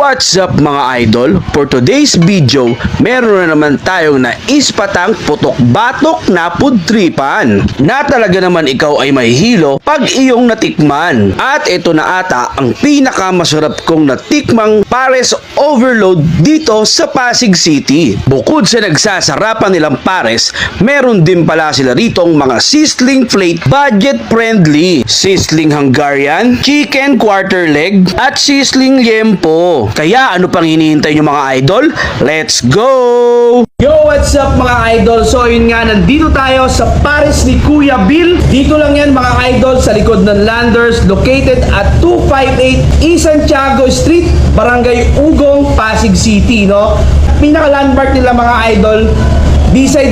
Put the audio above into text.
What's up mga idol? For today's video, meron na naman tayong naispatang putok-batok na pudtripan na talaga naman ikaw ay mahihilo pag iyong natikman. At ito na ata ang pinakamasarap kong natikmang pares overload dito sa Pasig City. Bukod sa nagsasarapan nilang pares, meron din pala sila ritong mga sizzling plate budget friendly, sizzling Hungarian, chicken quarter leg, at sizzling liempo. Kaya ano pang hinihintay nyo mga idol? Let's go! Yo, what's up mga idol? So yun nga, nandito tayo sa Pares ni Kuya Bill. Dito lang yan mga idol sa likod ng Landers, located at 258 E. Santiago Street, Barangay Ugong, Pasig City, no? Pinaka-landmark nila mga idol, besides